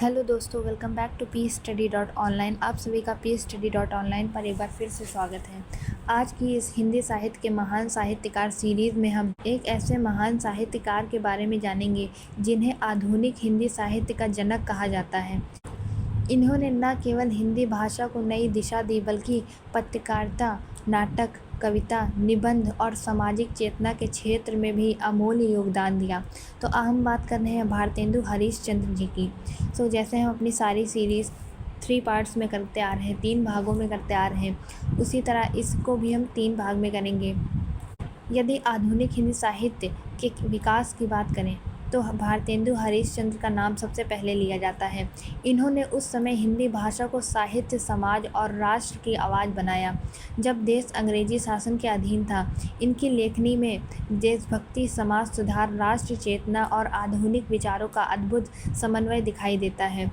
Hello दोस्तों, welcome back to PStudy.online। आप सभी का PStudy.online पर एक बार फिर से स्वागत है। आज की इस हिंदी साहित्य के महान साहित्यकार सीरीज़ में हम एक ऐसे महान साहित्यकार के बारे में जानेंगे जिन्हें आधुनिक हिंदी साहित्य का जनक कहा जाता है। इन्होंने न केवल हिंदी भाषा को नई दिशा दी बल्कि पत्रकारिता, नाटक, कविता, निबंध और सामाजिक चेतना के क्षेत्र में भी अमूल्य योगदान दिया। तो हम बात कर रहे हैं भारतेंदु हरीशचंद्र जी की। जैसे हम अपनी सारी सीरीज़ 3 पार्ट्स में करते आ रहे हैं, 3 भागों में करते आ रहे हैं, उसी तरह इसको भी हम 3 भाग में करेंगे। यदि आधुनिक हिंदी साहित्य के विकास की बात करें तो भारतेंदु हरीशचंद्र का नाम सबसे पहले लिया जाता है। इन्होंने उस समय हिंदी भाषा को साहित्य, समाज और राष्ट्र की आवाज़ बनाया जब देश अंग्रेजी शासन के अधीन था। इनकी लेखनी में देशभक्ति, समाज सुधार, राष्ट्र चेतना और आधुनिक विचारों का अद्भुत समन्वय दिखाई देता है।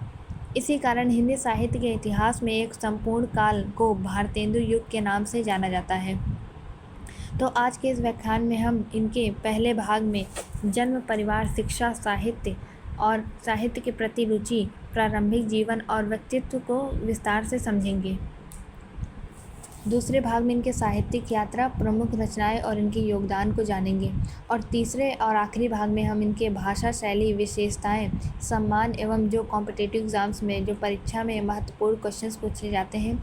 इसी कारण हिंदी साहित्य के इतिहास में एक संपूर्ण काल को भारतेंदु युग के नाम से जाना जाता है। तो आज के इस व्याख्यान में हम इनके पहले भाग में जन्म, परिवार, शिक्षा, साहित्य और साहित्य के प्रति रुचि, प्रारंभिक जीवन और व्यक्तित्व को विस्तार से समझेंगे। दूसरे भाग में इनके साहित्यिक यात्रा, प्रमुख रचनाएं और इनके योगदान को जानेंगे। और तीसरे और आखिरी भाग में हम इनके भाषा शैली, विशेषताएं, सम्मान एवं जो कॉम्पिटिटिव एग्ज़ाम्स में जो परीक्षा में महत्वपूर्ण क्वेश्चंस पूछे जाते हैं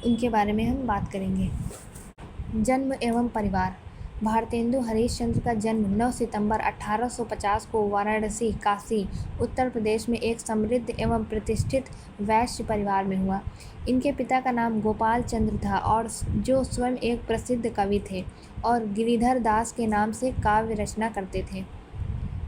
उनके बारे में हम बात करेंगे। जन्म एवं परिवार। भारतेंदु हरीशचंद्र का जन्म 9 सितंबर 1850 को वाराणसी, काशी, उत्तर प्रदेश में एक समृद्ध एवं प्रतिष्ठित वैश्य परिवार में हुआ। इनके पिता का नाम गोपाल चंद्र था और जो स्वयं एक प्रसिद्ध कवि थे और गिरिधर दास के नाम से काव्य रचना करते थे।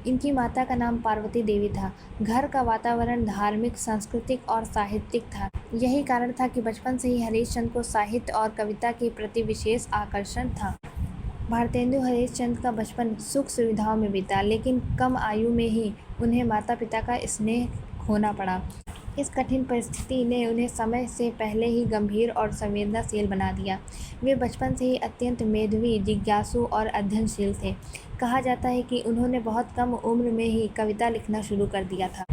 इनकी माता का नाम पार्वती देवी था। घर का वातावरण धार्मिक, सांस्कृतिक और साहित्यिक था। यही कारण था कि बचपन से ही हरीशचंद्र को साहित्य और कविता के प्रति विशेष आकर्षण था। भारतेंदु हरीशचंद्र का बचपन सुख सुविधाओं में बीता, लेकिन कम आयु में ही उन्हें माता पिता का स्नेह खोना पड़ा। इस कठिन परिस्थिति ने उन्हें समय से पहले ही गंभीर और संवेदनशील बना दिया। वे बचपन से ही अत्यंत मेधावी, जिज्ञासु और अध्ययनशील थे। कहा जाता है कि उन्होंने बहुत कम उम्र में ही कविता लिखना शुरू कर दिया था।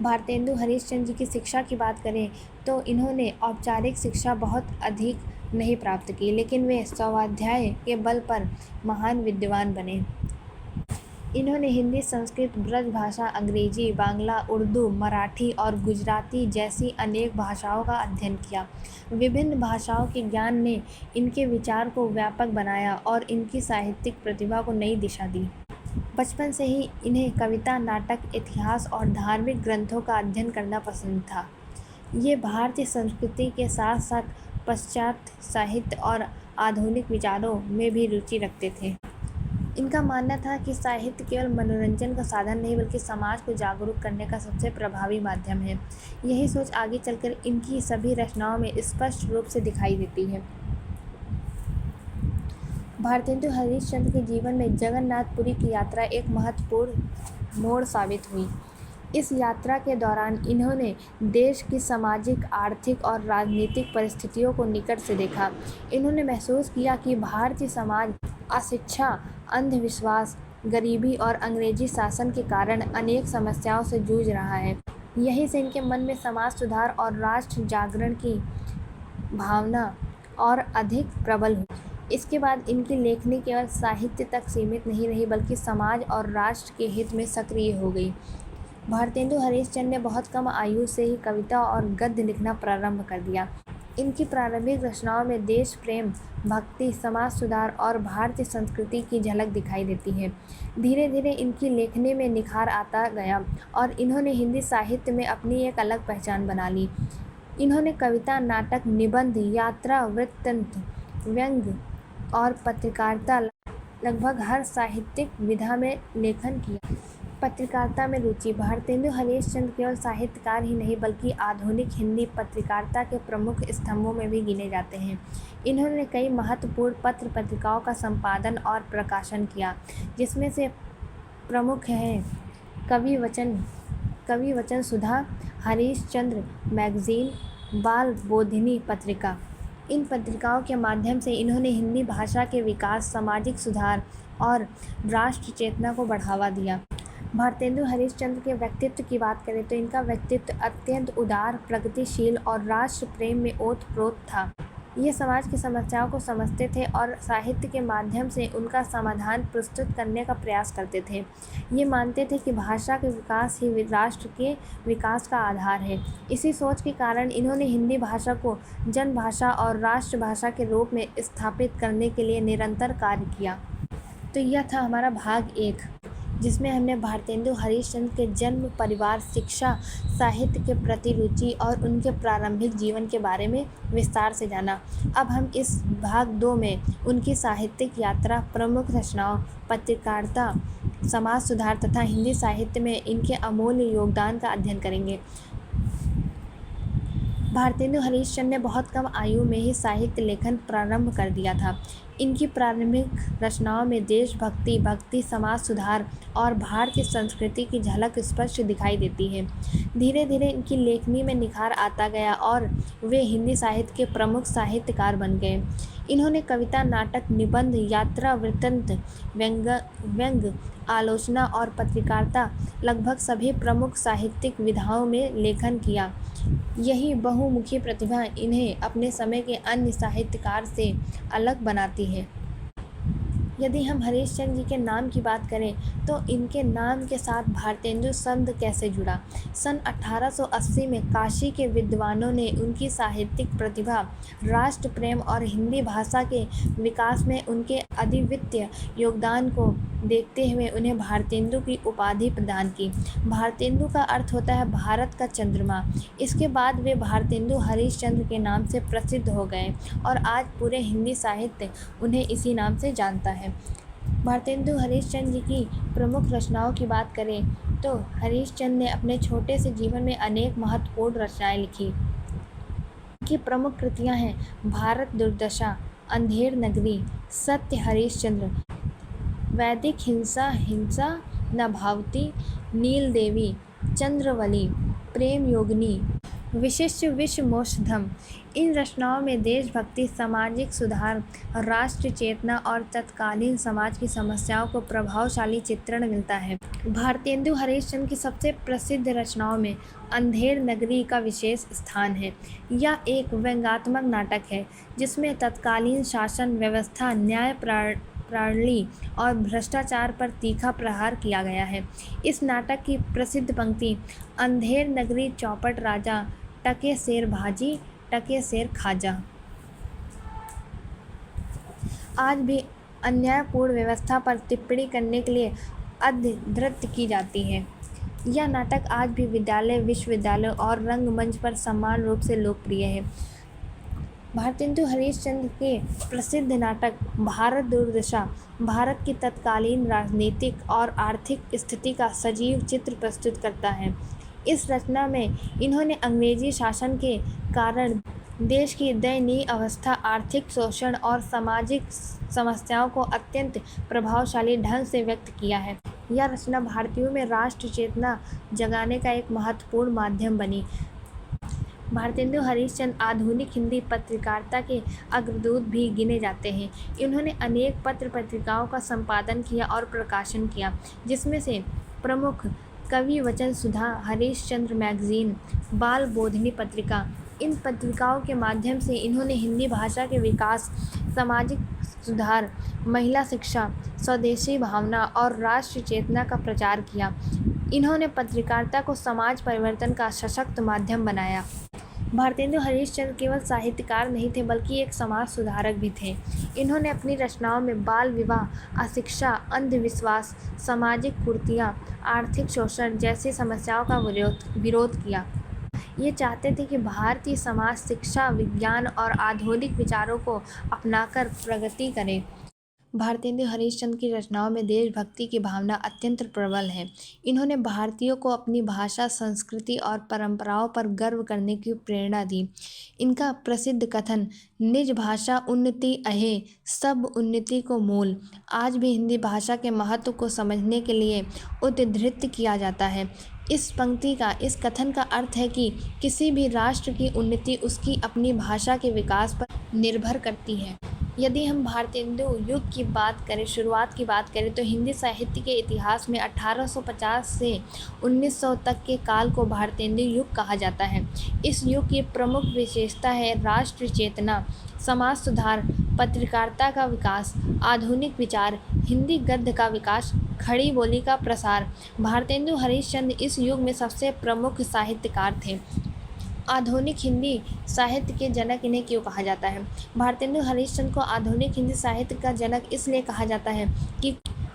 भारतेंदु हरीशचंद्र जी की शिक्षा की बात करें तो इन्होंने औपचारिक शिक्षा बहुत अधिक नहीं प्राप्त की, लेकिन वे स्वाध्याय के बल पर महान विद्वान बने। इन्होंने हिंदी, संस्कृत, ब्रज भाषा, अंग्रेजी, बांग्ला, उर्दू, मराठी और गुजराती जैसी अनेक भाषाओं का अध्ययन किया। विभिन्न भाषाओं के ज्ञान ने इनके विचार को व्यापक बनाया और इनकी साहित्यिक प्रतिभा को नई दिशा दी। बचपन से ही इन्हें कविता, नाटक, इतिहास और धार्मिक ग्रंथों का अध्ययन करना पसंद था। ये भारतीय संस्कृति के साथ साथ पाश्चात्य साहित्य और आधुनिक विचारों में भी रुचि रखते थे। इनका मानना था कि साहित्य केवल मनोरंजन का साधन नहीं बल्कि समाज को जागरूक करने का सबसे प्रभावी माध्यम है। यही सोच आगे चलकर इनकी सभी रचनाओं में स्पष्ट रूप से दिखाई देती है। भारतेंदु हरीशचंद्र के जीवन में जगन्नाथपुरी की यात्रा एक महत्वपूर्ण मोड़ साबित हुई। इस यात्रा के दौरान इन्होंने देश की सामाजिक, आर्थिक और राजनीतिक परिस्थितियों को निकट से देखा। इन्होंने महसूस किया कि भारतीय समाज अशिक्षा, अंधविश्वास, गरीबी और अंग्रेजी शासन के कारण अनेक समस्याओं से जूझ रहा है। यहीं से इनके मन में समाज सुधार और राष्ट्र जागरण की भावना और अधिक प्रबल हुई। इसके बाद इनकी लेखनी केवल साहित्य तक सीमित नहीं रही बल्कि समाज और राष्ट्र के हित में सक्रिय हो गई। भारतेंदु हरीशचंद्र ने बहुत कम आयु से ही कविता और गद्य लिखना प्रारंभ कर दिया। इनकी प्रारंभिक रचनाओं में देश प्रेम, भक्ति, समाज सुधार और भारतीय संस्कृति की झलक दिखाई देती है। धीरे धीरे इनकी लेखनी में निखार आता गया और इन्होंने हिंदी साहित्य में अपनी एक अलग पहचान बना ली। इन्होंने कविता, नाटक, निबंध, यात्रा, वृत्तांत, व्यंग्य और पत्रकारिता लगभग हर साहित्यिक विधा में लेखन किया। पत्रकारिता में रुचि। भारतेंदु हरीशचंद्र केवल साहित्यकार ही नहीं बल्कि आधुनिक हिंदी पत्रकारिता के प्रमुख स्तंभों में भी गिने जाते हैं। इन्होंने कई महत्वपूर्ण पत्र पत्रिकाओं का संपादन और प्रकाशन किया, जिसमें से प्रमुख हैं कवि वचन सुधा, हरीशचंद्र मैगजीन, बाल बोधिनी पत्रिका। इन पत्रिकाओं के माध्यम से इन्होंने हिंदी भाषा के विकास, सामाजिक सुधार और राष्ट्र चेतना को बढ़ावा दिया। भारतेंदु हरिश्चंद्र के व्यक्तित्व की बात करें तो इनका व्यक्तित्व अत्यंत उदार, प्रगतिशील और राष्ट्र प्रेम में ओतप्रोत था। ये समाज की समस्याओं को समझते थे और साहित्य के माध्यम से उनका समाधान प्रस्तुत करने का प्रयास करते थे। ये मानते थे कि भाषा के विकास ही राष्ट्र के विकास का आधार है। इसी सोच के कारण इन्होंने हिंदी भाषा को जनभाषा और राष्ट्रभाषा के रूप में स्थापित करने के लिए निरंतर कार्य किया। तो यह था हमारा भाग 1, जिसमें हमने भारतेंदु हरिश्चंद्र के जन्म, परिवार, शिक्षा, साहित्य के प्रति रुचि और उनके प्रारंभिक जीवन के बारे में विस्तार से जाना। अब हम इस भाग 2 में उनकी साहित्यिक यात्रा, प्रमुख रचनाओं, पत्रकारिता, समाज सुधार तथा हिंदी साहित्य में इनके अमूल्य योगदान का अध्ययन करेंगे। भारतेंदु हरिश्चंद्र ने बहुत कम आयु में ही साहित्य लेखन प्रारंभ कर दिया था। इनकी प्रारंभिक रचनाओं में देशभक्ति, भक्ति, समाज सुधार और भारतीय संस्कृति की झलक स्पष्ट दिखाई देती है। धीरे धीरे इनकी लेखनी में निखार आता गया और वे हिंदी साहित्य के प्रमुख साहित्यकार बन गए। इन्होंने कविता, नाटक, निबंध, यात्रा वृत्तांत, व्यंग्य, आलोचना और पत्रकारिता लगभग सभी प्रमुख साहित्यिक विधाओं में लेखन किया। यही बहुमुखी प्रतिभा इन्हें अपने समय के अन्य साहित्यकार से अलग बनाती है। यदि हम हरिश्चंद्र जी के नाम की बात करें तो इनके नाम के साथ भारतेंदु शब्द कैसे जुड़ा। सन 1880 में काशी के विद्वानों ने उनकी साहित्यिक प्रतिभा, राष्ट्र प्रेम और हिंदी भाषा के विकास में उनके अद्वितीय योगदान को देखते हुए उन्हें भारतेंदु की उपाधि प्रदान की। भारतेंदु का अर्थ होता है भारत का चंद्रमा। इसके बाद वे भारतेंदु हरिश्चंद्र के नाम से प्रसिद्ध हो गए और आज पूरे हिंदी साहित्य उन्हें इसी नाम से जानता है। भारतेंदु हरिश्चंद्र जी की प्रमुख रचनाओं की बात करें तो हरिश्चंद्र ने अपने छोटे से जीवन में अनेक महत्वपूर्ण रचनाएं लिखी। इनकी प्रमुख कृतियां हैं भारत दुर्दशा, अंधेर नगरी, सत्य हरिश्चंद्र, वैदिक हिंसा न भावती, नील देवी, चंद्रवली, प्रेम योगिनी, विशिष्ट विश्वमोक्षधम। इन रचनाओं में देशभक्ति, सामाजिक सुधार, राष्ट्र चेतना और तत्कालीन समाज की समस्याओं को प्रभावशाली चित्रण मिलता है। भारतेंदु हरिश्चंद्र की सबसे प्रसिद्ध रचनाओं में अंधेर नगरी का विशेष स्थान है। यह एक व्यंग्यात्मक नाटक है जिसमें तत्कालीन शासन व्यवस्था, न्याय प्रणाली और भ्रष्टाचार पर तीखा प्रहार किया गया है। इस नाटक की प्रसिद्ध पंक्ति अंधेर नगरी चौपट राजा, टके शेर भाजी, टके शेर खाजा आज भी अन्यायपूर्ण व्यवस्था पर टिप्पणी करने के लिए अध्यधित की जाती है। यह नाटक आज भी विद्यालय, विश्वविद्यालय और रंगमंच पर समान रूप से लोकप्रिय है। भारतेंदु हरिश्चंद्र के प्रसिद्ध नाटक भारत दुर्दशा भारत की तत्कालीन राजनीतिक और आर्थिक स्थिति का सजीव चित्र प्रस्तुत करता है। इस रचना में इन्होंने अंग्रेजी शासन के कारण देश की दयनीय अवस्था, आर्थिक शोषण और सामाजिक समस्याओं को अत्यंत प्रभावशाली ढंग से व्यक्त किया है। यह रचना भारतीयों में राष्ट्र चेतना जगाने का एक महत्वपूर्ण माध्यम बनी। भारतेंदु हरिश्चंद्र आधुनिक हिंदी पत्रकारिता के अग्रदूत भी गिने जाते हैं। इन्होंने अनेक पत्र पत्रिकाओं का संपादन किया और प्रकाशन किया, जिसमें से प्रमुख कवि वचन सुधा, हरिश्चंद्र मैगजीन, बाल बोधिनी पत्रिका। इन पत्रिकाओं के माध्यम से इन्होंने हिंदी भाषा के विकास, सामाजिक सुधार, महिला शिक्षा, स्वदेशी भावना और राष्ट्र चेतना का प्रचार किया। इन्होंने पत्रकारिता को समाज परिवर्तन का सशक्त माध्यम बनाया। भारतेंदु हरिश्चंद्र केवल साहित्यकार नहीं थे बल्कि एक समाज सुधारक भी थे। इन्होंने अपनी रचनाओं में बाल विवाह, अशिक्षा, अंधविश्वास, सामाजिक कुरीतियाँ, आर्थिक शोषण जैसी समस्याओं का विरोध किया। ये चाहते थे कि भारतीय समाज शिक्षा, विज्ञान और आधुनिक विचारों को अपनाकर प्रगति करे। भारतेंदु हरिश्चंद्र की रचनाओं में देशभक्ति की भावना अत्यंत प्रबल है। इन्होंने भारतीयों को अपनी भाषा, संस्कृति और परंपराओं पर गर्व करने की प्रेरणा दी। इनका प्रसिद्ध कथन निज भाषा उन्नति अहे, सब उन्नति को मूल आज भी हिंदी भाषा के महत्व को समझने के लिए उद्धृत किया जाता है। इस कथन का अर्थ है कि किसी भी राष्ट्र की उन्नति उसकी अपनी भाषा के विकास पर निर्भर करती है। यदि हम भारतेंदु युग की बात करें, शुरुआत की बात करें, तो हिंदी साहित्य के इतिहास में 1850 से 1900 तक के काल को भारतेंदु युग कहा जाता है। इस युग की प्रमुख विशेषता है राष्ट्र चेतना, समाज सुधार, पत्रकारिता का विकास, आधुनिक विचार, हिंदी गद्य का विकास, खड़ी बोली का प्रसार। भारतेंदु हरिश्चंद्र इस युग में सबसे प्रमुख साहित्यकार थे। आधुनिक हिंदी साहित्य के जनक इन्हें क्यों कहा जाता है? भारतेंदु हरिश्चंद्र को आधुनिक हिंदी साहित्य का जनक इसलिए कहा जाता है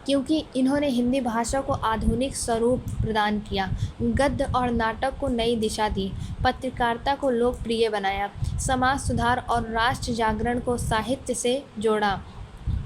क्योंकि इन्होंने हिंदी भाषा को आधुनिक स्वरूप प्रदान किया, गद्य और नाटक को नई दिशा दी, पत्रकारिता को लोकप्रिय बनाया, समाज सुधार और राष्ट्र जागरण को साहित्य से जोड़ा,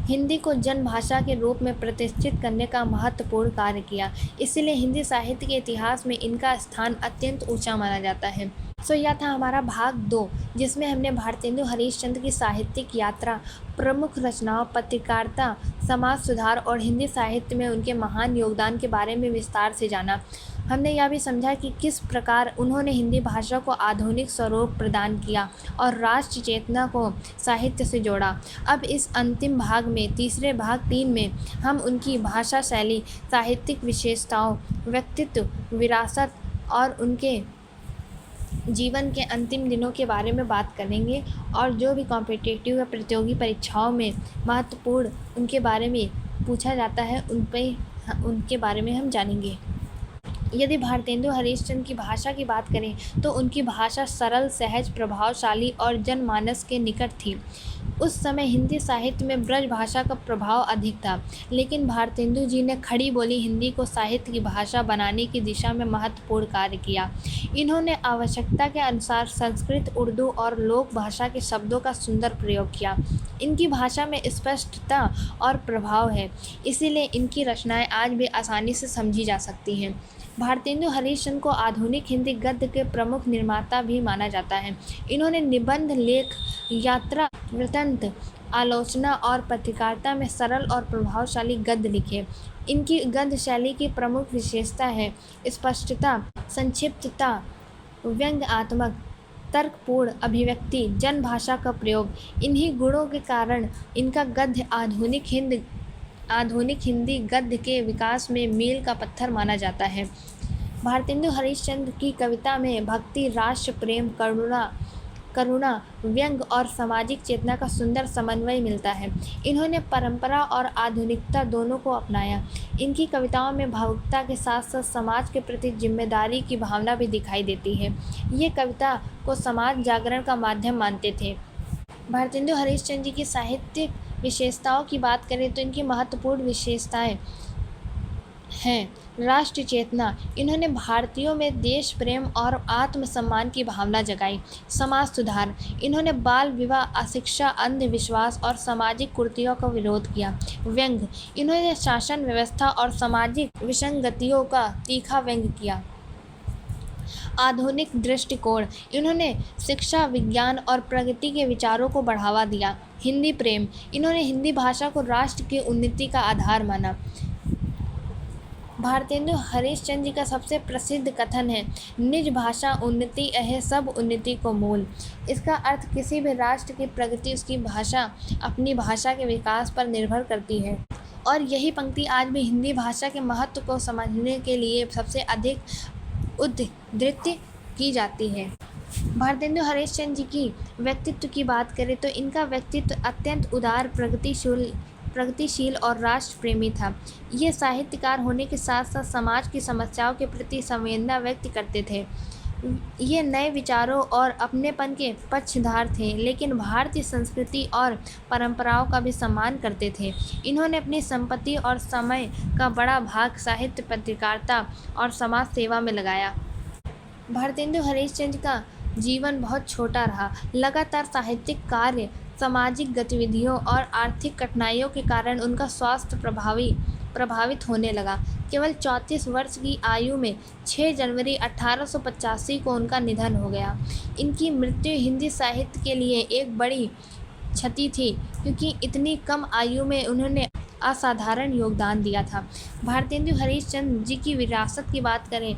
हिंदी को जन भाषा के रूप में प्रतिष्ठित करने का महत्वपूर्ण कार्य किया। इसीलिए हिंदी साहित्य के इतिहास में इनका स्थान अत्यंत ऊंचा माना जाता है। यह था हमारा भाग 2, जिसमें हमने भारतेंदु हरिश्चंद्र की साहित्यिक यात्रा, प्रमुख रचनाओं, पत्रकारिता, समाज सुधार और हिंदी साहित्य में उनके महान योगदान के बारे में विस्तार से जाना। हमने यह भी समझा कि किस प्रकार उन्होंने हिंदी भाषा को आधुनिक स्वरूप प्रदान किया और राष्ट्र चेतना को साहित्य से जोड़ा। अब इस अंतिम भाग में, तीसरे भाग 3 में, हम उनकी भाषा शैली, साहित्यिक विशेषताओं, व्यक्तित्व, विरासत और उनके जीवन के अंतिम दिनों के बारे में बात करेंगे और जो भी कॉम्पिटिटिव या प्रतियोगी परीक्षाओं में महत्वपूर्ण उनके बारे में पूछा जाता है उनके बारे में हम जानेंगे। यदि भारतेंदु हरिश्चंद्र की भाषा की बात करें तो उनकी भाषा सरल, सहज, प्रभावशाली और जनमानस के निकट थी। उस समय हिंदी साहित्य में ब्रज भाषा का प्रभाव अधिक था, लेकिन भारतेंदु जी ने खड़ी बोली हिंदी को साहित्य की भाषा बनाने की दिशा में महत्वपूर्ण कार्य किया। इन्होंने आवश्यकता के अनुसार संस्कृत, उर्दू और लोक भाषा के शब्दों का सुंदर प्रयोग किया। इनकी भाषा में स्पष्टता और प्रभाव है, इसीलिए इनकी रचनाएं आज भी आसानी से समझी जा सकती हैं। भारतेंदु हरिश्चंद्र को आधुनिक हिंदी गद्य के प्रमुख निर्माता भी माना जाता है। इन्होंने निबंध, लेख, यात्रा, वृत्तांत, आलोचना और पत्रकारिता में सरल और प्रभावशाली गद्य लिखे। इनकी गद्य शैली की प्रमुख विशेषता है स्पष्टता, संक्षिप्तता, व्यंग्यात्मक, तर्कपूर्ण अभिव्यक्ति, जन भाषा का प्रयोग। इन्हीं गुणों के कारण इनका गद्य आधुनिक हिंदी गद्य के विकास में मील का पत्थर माना जाता है। भारतेंदु हरिश्चंद्र की कविता में भक्ति, राष्ट्र प्रेम, करुणा, व्यंग और सामाजिक चेतना का सुंदर समन्वय मिलता है। इन्होंने परंपरा और आधुनिकता दोनों को अपनाया। इनकी कविताओं में भावुकता के साथ साथ समाज के प्रति जिम्मेदारी की भावना भी दिखाई देती है। ये कविता को समाज जागरण का माध्यम मानते थे। भारतेंदु हरिश्चंद्र जी की साहित्यिक विशेषताओं की बात करें तो इनकी महत्वपूर्ण विशेषताएं हैं राष्ट्र चेतना। इन्होंने भारतीयों में देश प्रेम और आत्मसम्मान की भावना जगाई। समाज सुधार। इन्होंने बाल विवाह, अशिक्षा, अंधविश्वास और सामाजिक कुरीतियों का विरोध किया। व्यंग। इन्होंने शासन व्यवस्था और सामाजिक विसंगतियों का तीखा व्यंग किया। आधुनिक दृष्टिकोण। इन्होंने शिक्षा, विज्ञान और प्रगति के विचारों को बढ़ावा दिया। हिंदी प्रेम। इन्होंने हिंदी भाषा को राष्ट्र की उन्नति का आधार माना। भारतेंदु हरिश्चंद्र जी का सबसे प्रसिद्ध कथन है, निज भाषा उन्नति है सब उन्नति को मूल। इसका अर्थ किसी भी राष्ट्र की प्रगति उसकी भाषा, अपनी भाषा के विकास पर निर्भर करती है। और यही पंक्ति आज भी हिंदी भाषा के महत्व को समझने के लिए सबसे अधिक उद्धृत की जाती है। भारतेंदु हरिश्चंद्र जी की व्यक्तित्व की बात करें तो इनका व्यक्तित्व अत्यंत उदार, प्रगतिशील और राष्ट्र प्रेमी था। ये साहित्यकार होने के साथ साथ समाज की समस्याओं के प्रति संवेदना व्यक्त करते थे। ये नए विचारों और अपनेपन के पक्षधर थे, लेकिन भारतीय संस्कृति और परंपराओं का भी सम्मान करते थे। इन्होंने अपनी संपत्ति और समय का बड़ा भाग साहित्य, पत्रकारिता और समाज सेवा में लगाया। भारतेंदु हरिश्चंद्र का जीवन बहुत छोटा रहा। लगातार साहित्यिक कार्य, सामाजिक गतिविधियों और आर्थिक कठिनाइयों के कारण उनका स्वास्थ्य प्रभावित होने लगा। केवल 34 वर्ष की आयु में 6 जनवरी 1885 को उनका निधन हो गया। इनकी मृत्यु हिंदी साहित्य के लिए एक बड़ी क्षति थी, क्योंकि इतनी कम आयु में उन्होंने असाधारण योगदान दिया था। भारतेंदु हरिश्चंद्र जी की विरासत की बात करें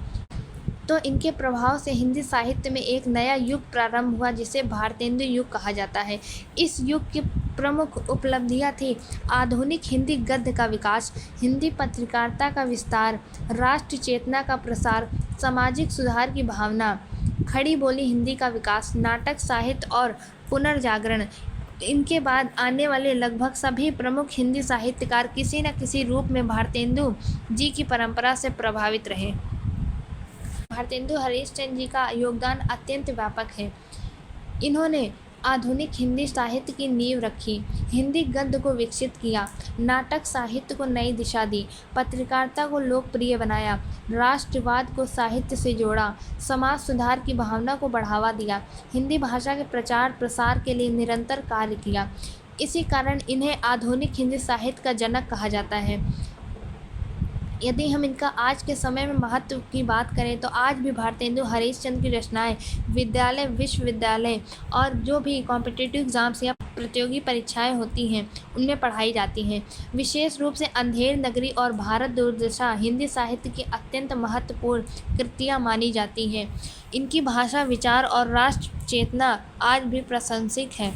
तो इनके प्रभाव से हिंदी साहित्य में एक नया युग प्रारंभ हुआ, जिसे भारतेंदु युग कहा जाता है। इस युग के प्रमुख उपलब्धियां थी आधुनिक हिंदी गद्य का विकास, हिंदी पत्रकारिता का विस्तार, राष्ट्र चेतना का प्रसार, सामाजिक सुधार की भावना, खड़ी बोली हिंदी का विकास, नाटक साहित्य और पुनर्जागरण। इनके बाद आने वाले लगभग सभी प्रमुख हिंदी साहित्यकार किसी न किसी रूप में भारतेंदु जी की परंपरा से प्रभावित रहे। भारतेंदु हरीशचंद्र जी का योगदान अत्यंत व्यापक है। इन्होंने आधुनिक हिंदी साहित्य की नींव रखी, हिंदी गद्य को विकसित किया, नाटक साहित्य को नई दिशा दी, पत्रकारिता को लोकप्रिय बनाया, राष्ट्रवाद को साहित्य से जोड़ा, समाज सुधार की भावना को बढ़ावा दिया, हिंदी भाषा के प्रचार प्रसार के लिए निरंतर कार्य किया। इसी कारण इन्हें आधुनिक हिंदी साहित्य का जनक कहा जाता है। यदि हम इनका आज के समय में महत्व की बात करें तो आज भी भारतेंदु हरीशचंद्र की रचनाएं विद्यालय, विश्वविद्यालय और जो भी कॉम्पिटिटिव एग्ज़ाम्स या प्रतियोगी परीक्षाएं होती हैं उनमें पढ़ाई जाती हैं। विशेष रूप से अंधेर नगरी और भारत दुर्दशा हिंदी साहित्य की अत्यंत महत्वपूर्ण कृतियाँ मानी जाती हैं। इनकी भाषा, विचार और राष्ट्र चेतना आज भी प्रासंगिक है।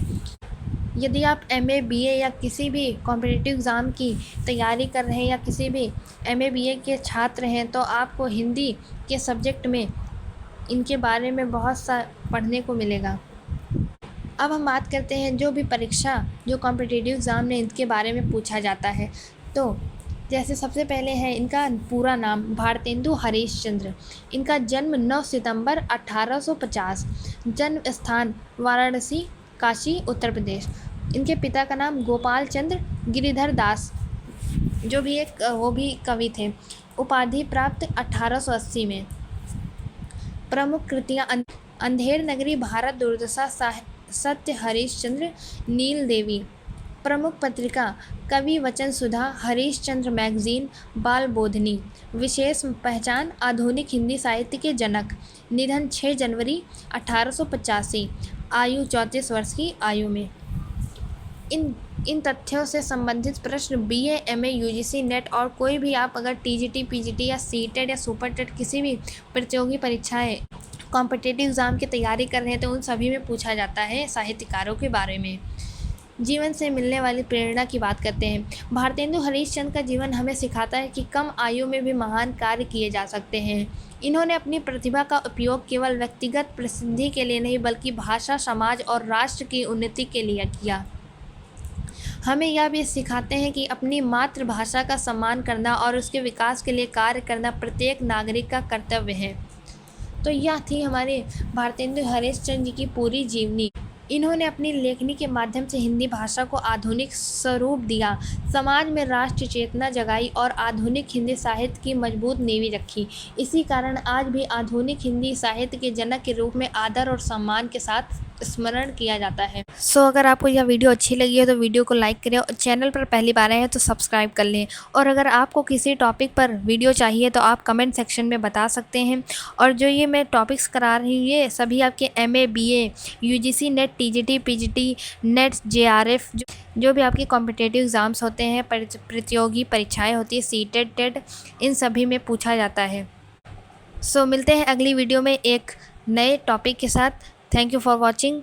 यदि आप MA, BA या किसी भी कॉम्पिटिटिव एग्ज़ाम की तैयारी कर रहे हैं या किसी भी MA, BA के छात्र हैं तो आपको हिंदी के सब्जेक्ट में इनके बारे में बहुत सा पढ़ने को मिलेगा। अब हम बात करते हैं जो भी परीक्षा, जो कॉम्पिटिटिव एग्ज़ाम में इनके बारे में पूछा जाता है। तो जैसे सबसे पहले है इनका पूरा नाम भारतेंदु हरीशचंद्र। इनका जन्म 9 सितंबर 1850, जन्म स्थान वाराणसी, काशी, उत्तर प्रदेश। इनके पिता का नाम गोपाल चंद्र गिरिधर दास, जो भी वो भी कवि थे। उपाधि प्राप्त 1880 में। प्रमुख कृतियाँ अंधेर नगरी, भारत दुर्दशा, सत्य, हरीशचंद्र, नील देवी। प्रमुख पत्रिका कवि वचन सुधा, हरीशचंद्र मैगजीन, बाल बोधनी। विशेष पहचान आधुनिक हिंदी साहित्य के जनक। निधन 6 जनवरी 1885, आयु 34 वर्ष की आयु में। इन तथ्यों से संबंधित प्रश्न BA, MA, UGC, नेट और कोई भी आप अगर TGT, PGT या CTET या सुपर टेट किसी भी प्रतियोगी परीक्षाएं कॉम्पिटिटिव एग्ज़ाम की तैयारी कर रहे हैं तो उन सभी में पूछा जाता है साहित्यकारों के बारे में। जीवन से मिलने वाली प्रेरणा की बात करते हैं। भारतेंदु हरीशचंद्र का जीवन हमें सिखाता है कि कम आयु में भी महान कार्य किए जा सकते हैं। इन्होंने अपनी प्रतिभा का उपयोग केवल व्यक्तिगत प्रसिद्धि के लिए नहीं बल्कि भाषा, समाज और राष्ट्र की उन्नति के लिए किया। हमें यह भी सिखाते हैं कि अपनी मातृभाषा का सम्मान करना और उसके विकास के लिए कार्य करना प्रत्येक नागरिक का कर्तव्य है। तो यह थी हमारे भारतेंदु हरीशचंद्र जी की पूरी जीवनी। इन्होंने अपनी लेखनी के माध्यम से हिंदी भाषा को आधुनिक स्वरूप दिया, समाज में राष्ट्र चेतना जगाई और आधुनिक हिंदी साहित्य की मजबूत नींव रखी। इसी कारण आज भी आधुनिक हिंदी साहित्य के जनक के रूप में आदर और सम्मान के साथ स्मरण किया जाता है। अगर आपको यह वीडियो अच्छी लगी है तो वीडियो को लाइक करें और चैनल पर पहली बार आए हैं तो सब्सक्राइब कर लें। और अगर आपको किसी टॉपिक पर वीडियो चाहिए तो आप कमेंट सेक्शन में बता सकते हैं। और जो ये मैं टॉपिक्स करा रही हूँ ये सभी आपके MA, BA, UGC, net, TGT, PGT, net, JRF जो भी आपके कॉम्पिटिटिव एग्ज़ाम्स होते हैं, प्रतियोगी परीक्षाएँ होती है, CTET, TET, इन सभी में पूछा जाता है। मिलते हैं अगली वीडियो में एक नए टॉपिक के साथ। Thank you for watching.